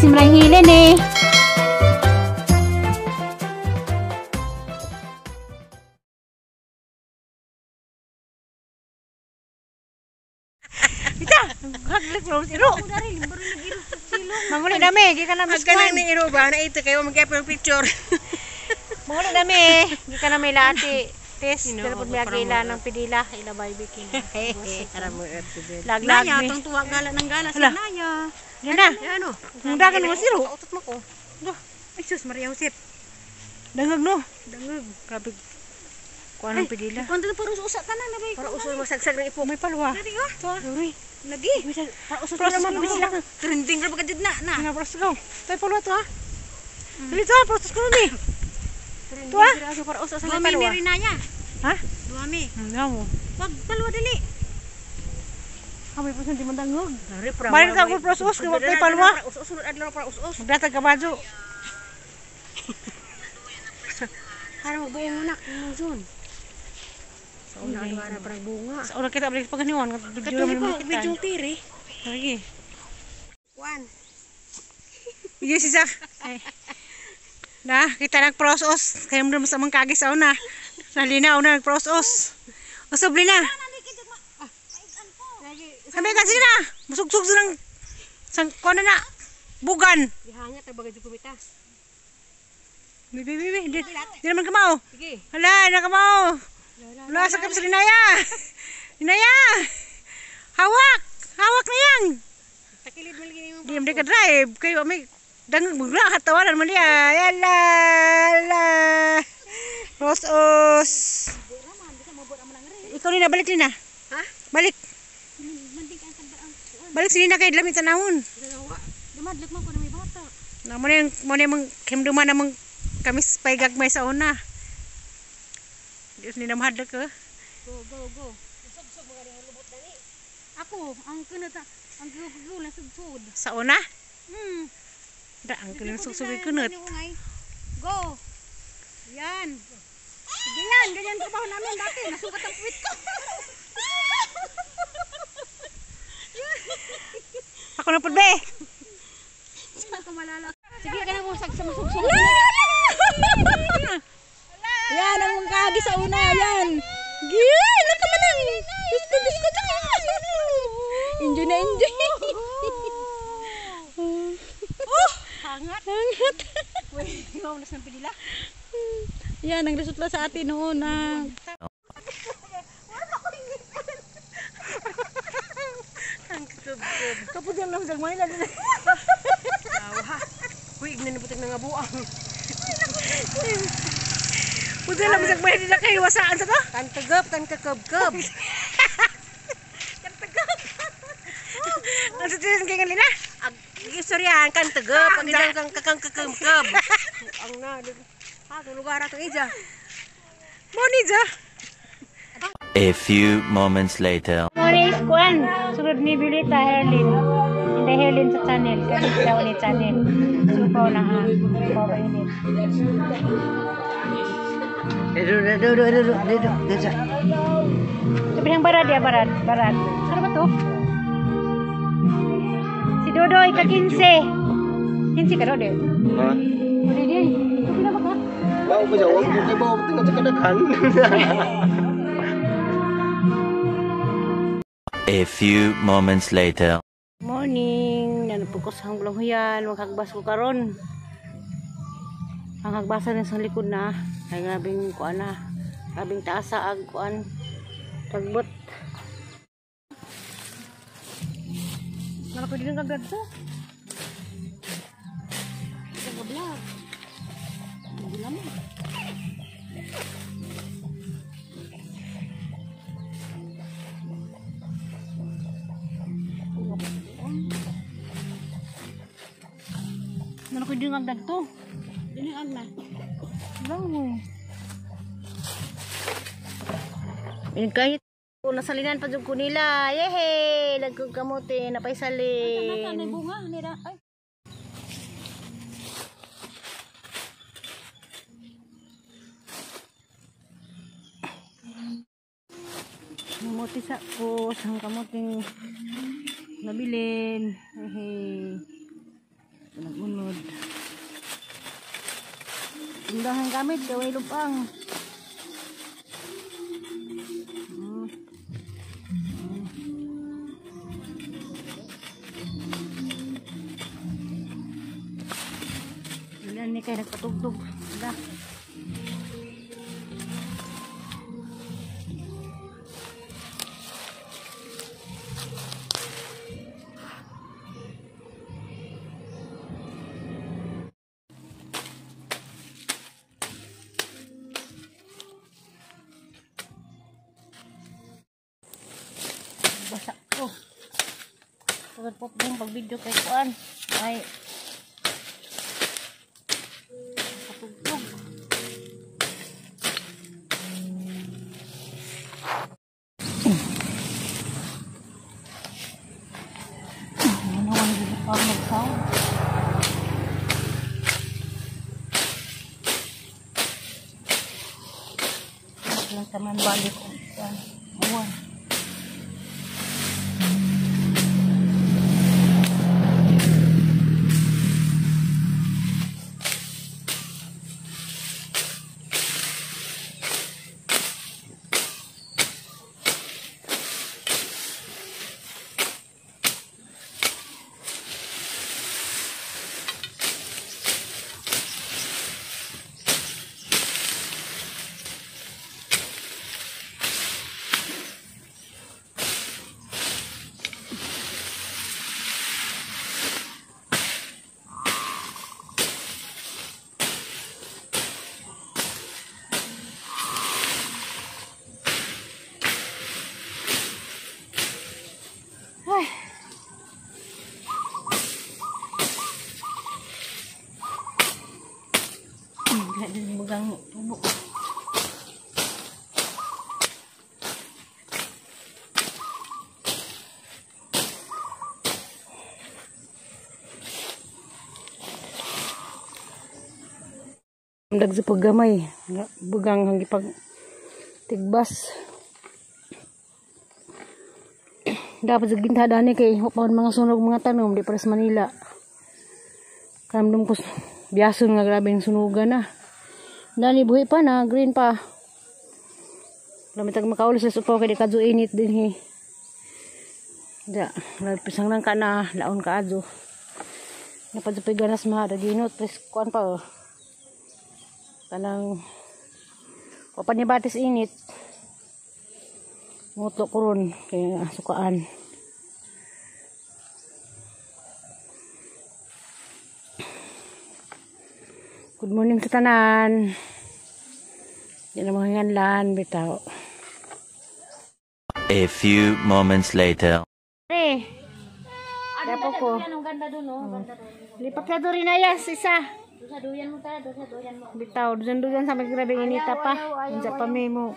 si Marang Helen eh. Ita, haglik mo si Ro. Manguli dami, gikan na Mas kanang ni Iro ba na ito kayo mag-upload picture. Manguli dami, gikan na may lati. Test, pero pud may agila ng pidila, ila baby king. Para mo upload. Laglag Naya, mi. tong tuwa gala ng gala si Naya. Yan na. Yan o. Ang dagan mo si Ro. Utot mo ko. Ay sus, Maria Josep. Dangag no. Dangag. Grabe. Kuha ng pidila. Kung ito parang usa ka na nabay. Para usul masagsag ng ipo. May palwa. Dali oh. Sorry. Lagi. Para usul Process naman mo sila. Trending ra ba kadid na. Nga process ko. Tay palwa to ha. Dali to ha, process ko ni. To ha. Para usul sa Duami palwa. ni Rinaya. Ha? Duami. Nga mo. Wag palwa dali. Kami po sa di mandangog. Balik Balik ka ko process ko tay palwa. Usul adlaw para usul. Magdatag ka badyo. Para magbuong anak ng zon. Sa una na para bunga. Sa una kita balik paganiwan. Katuloy po, video tiri. Lagi. Juan. Iya si Zach. Nah, kita nag-process. Kaya mo sa mga kagis sa una. Nalinaw na nag-process. Masubli na. Sabi ka sige na. Musugsug silang sang kuha na bugan. Dihanya tayo bagay di kumita. Bibi. Di naman kamao. Sige. Hala, na kamao. Wala sa kapis Linaya. Linaya. Hawak na yan. Takilid mo lagi yung Di mo ka drive. Kayo may dangag bugla katawanan mo niya. Yala. Rosos. Ikaw ni na balik din na. Ha? Balik. Balik sini na kay lamit tanawon. Dumadlak mo ko na may bata. Na mo na yung himduman namang kamis pay gagmay sa una. Diyos ni na mahadlak ka. Go. Sugsug mo galing lubot dali. Ako, ang kunata, ang gugulo sugsud. Sa una? Da ang kuning sugsugay kunot. Go. Yan. Sige yan, ganyan trabaho namin dati. Nasukat ang puwit ko. Ako na pud be. Saan ko malala? Sige, ganyan mo sagsa masugsug. Yan ang mga kagi sa una yan. Gyan, nakamanang. Gusto ta. Enjoy na enjoy. Hangat. Uy, maunas ng pidila. Yan ang result sa atin noon na. Kapag yan lang sagmay na din. Tawa. Uy, ignan ni putik na nga buang. Puti lang sagmay din na kayo wasaan sa to. Kan tegap, kan kekeb-keb. Ang sutirin kayo kanina. Istoryahan kan tegap, pag ilang kang kakang kekeb-keb. Ang na, itong lugar atong ija. Monija. A few moments later. Morning Kwan, sunod ni Bilita Helen. Hindi Helen sa channel, kasi daw ni channel. Supaw na ha. Supaw ba yun? Duduk. Sabi ng barad ya, barad. Ano ba to? Si Dodoy ka 15. 15 ka Dodoy? Ha? Hindi. Sabi na ba ka? Bawa ba jawab? Hindi bawa tinggal sa kadakan. A few moments later. Morning, nanapukos ang bulang huyan, maghagbas ko karon. Ang hagbasan ng likod na, ay grabing kuan na, grabing taasa ag kuan, tagbot. Nalako din ang kagad to. Ang gablak. Hindi naman. Nalako din ang kagad to. Ini ang na. Bango. Kahit nasalinan pa jud ko nila. Yehe, lagkog kamote napay salin. Ay, bunga nila. Ay. Kamote sa ko, sang kamoting nabilin. Hehe. sunod. Undahan gamit, gaway lupang. Ilan ni kayo nagpatugtog. Udah. Basak ko. Pagod po yung pag-video kay Kuan. Ay. Patugtog. Ano ang hindi pa magsaw? Lang taman balik ko. Yan. Awan. Ay. Gak ada megang tubuh. Dag sa paggamay, bugang hanggi pag tigbas. Dapat sa gintadaan ni kay paon mga sunog mga tanom di para sa Manila. Kamdum ko biyason nga grabe yung sunugan na. Dali buhi pa na, green pa. Lamitag makaulis sa supaw kay di kadyo init din hi. Da, pisang nang ka na laon ka adyo. Napadupay ganas mga daginot, pres kuan pa oh. Kanang kapan ni batis init. Muto ko ron kaya sukaan. Good morning sa tanan. Yan ang mga nganlan bitaw. A few moments later. Pre. Dapo ko. Lipat ka doon rin ayas isa. Dosa-doyan mo ta, dosa-doyan mo. Bitaw, doon sa maggrabing inita pa. Diyan pa may mo.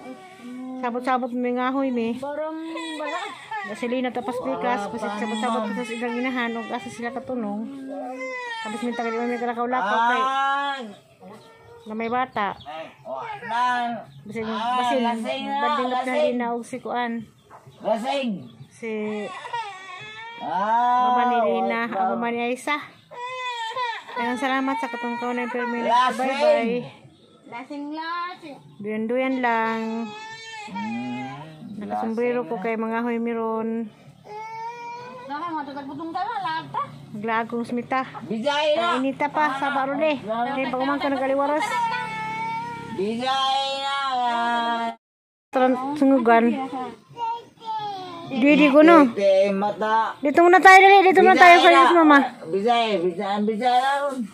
Sabot-sabot may ngahoy may. Barang bala. Gasolina tapas pikas. Kasi sabot-sabot pa sa silang inahan. O kasi sila katunong. Tapos may tagal may kalakaw-lakaw kay. Na may bata. Basin. Bading na hinaog si Kuan. Lasing. Si Mama ni Lina. Ang Mama ni Aisa. Ayun, salamat sa katungkaw na permit. Bye-bye. Lasing-lasing. Duyan-duyan lang. Nakasombrero ko kay mga hoy miron. Naka mga tagad-butong tayo, lagta. Maglaag kong smita. Bijay na. Inita pa sa barode. Kaya pag umangka nagkaliwaras. Bijay na. Sungugan. Didi ko no. Tete mata. Dito muna tayo dali. Dito muna tayo sa mama. Bijay na ron.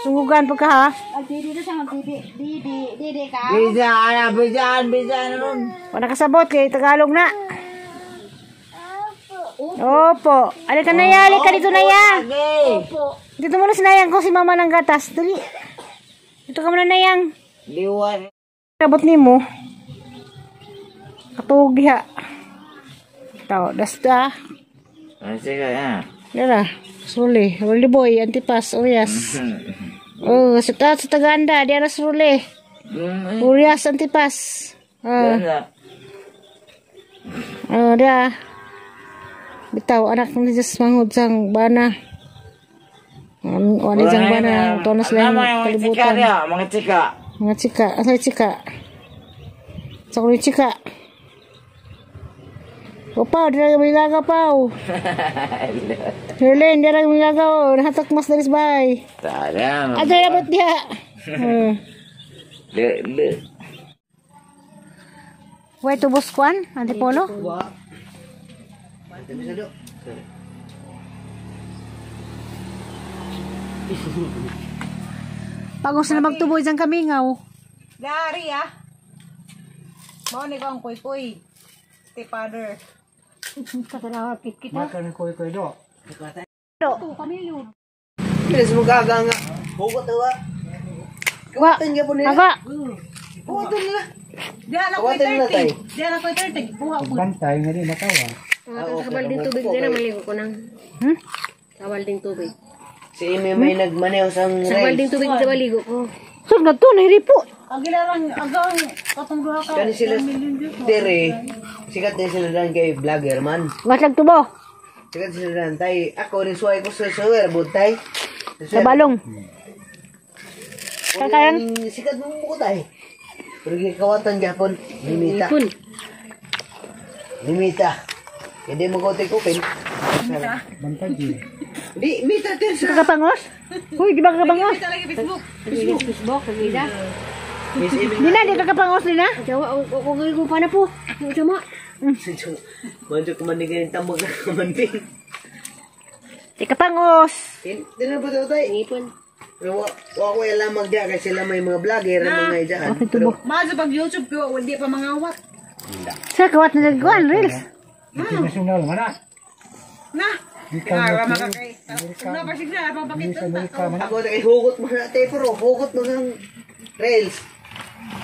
Sungugan pagka ha. Didi sa didi ka. Bijay na ron. Wala kasabot kay Tagalog na. Opo. Alika na ya. Alika dito na ya. Dito muna sinayang ko si mama ng gatas. Dali. Dito ka muna nayang. Liwan. Kabot ni mo. Katugi ha. Tao, dasta. Sige ya. Yara, suli. Rolly boy, antipas, Urias. Oh, sa Tagaanda, diara suli. Urias, antipas. Dia. Bitaw, anak ni Diyos mangod sang bana. Wala dyan ba na tonas lang Mga chika kalibutan. niya, mga chika. Mga chika. Asa chika? Sa kulit chika. O pa, di na kami gagapaw. Herlin, di na kami gagaw. Nahatak mas daris bahay. Tala. At ay abot diha. Le. Wait, tubos kwan? Antipolo? Pagos na magtubo dyan kami ngaw. Dari ah. Mao ni kang kuy-kuy. Stepfather. Katanawa, kit-kit. Bilis mo gaga nga. Hugot ba? Wa, aga. Hugot nila. Diyan ako 30. Diyan ako 30. Buha ko. Bantay nga rin natawa. Sa balding tubig din maligo ko nang. Hmm? Sa balding tubig. Si Ime may nagmaneho sa Sa balding tubig sa maligo ko. Sir, na to, nahiripo. Agilarang agang katungduha ka. Kani sila dere. Sikat din sila dan kay vlogger man. Gatlag tubo. Sikat sila dan tay. Ako rin suway ko sa sawer butay. Sa balong. Kakayan? Sikat mo mo tay. Pero kawatan gapon limita. Ipon. Limita. Hindi mo ko kupin. Bantay di. Di mita din sa Kakapangos? Uy, di ba kakapangos? Talaga Facebook. Facebook kagida. Miss Ime. Di na, di kakapangos din na. Jawa o ko pa na po. Ako sama. Manjo kumandigay ng tambag na kamanding. Di kakapangos. Hindi na ba ito tay? Ipon. Pero wa ko alam magda kasi sila may mga vlogger na mga idaan. Okay, tubo. Mazo pag YouTube ko hindi pa mangawat. Sir, kawat na nagkuhan, reels. International man na. Na. Kaya makakay. Na pa sigla pa bakit Sa Amerika man na. Ako na hugot mo na tayo pero hugot mo ng rails.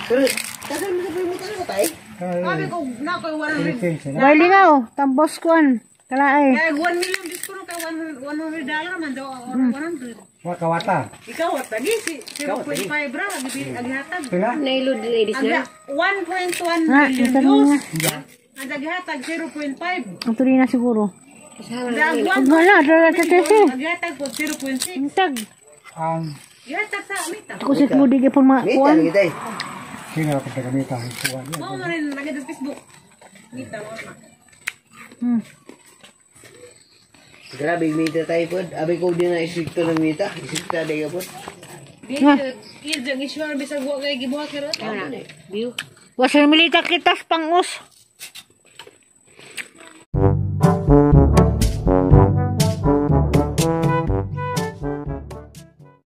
Pero kasi mo sa mo tayo tay. Sabi ko na ko 100. Philippines na. Wali nga, oh. Tambos kuhan. Kalaay. Kaya 1 million discount ka $100 man daw or 100. Wakawata. Ikaw at lagi si 0.5 bra agihatag. Pila? Nailod ladies na. 1.1 Nga, million isa views. nga. Ang agihatag 0.5. Ang tuloy na siguro. Dag Huwag mo na, dala sa tesi. agihatag po 0.6. Ang tag. Ang Gihatag sa mita. Ako si Kudi po mga Mita kuhan. lagi tay. sino ako tagamita ang kuwan. Mao man rin lagi sa Facebook. Mita mo. Hmm. Grabe mita tayo po. Abi ko din na isikto ng mita. Isikto na ka po. Dito, iswar bisag wa kay gibuhat karo. View. Wasal milita kitas pangos.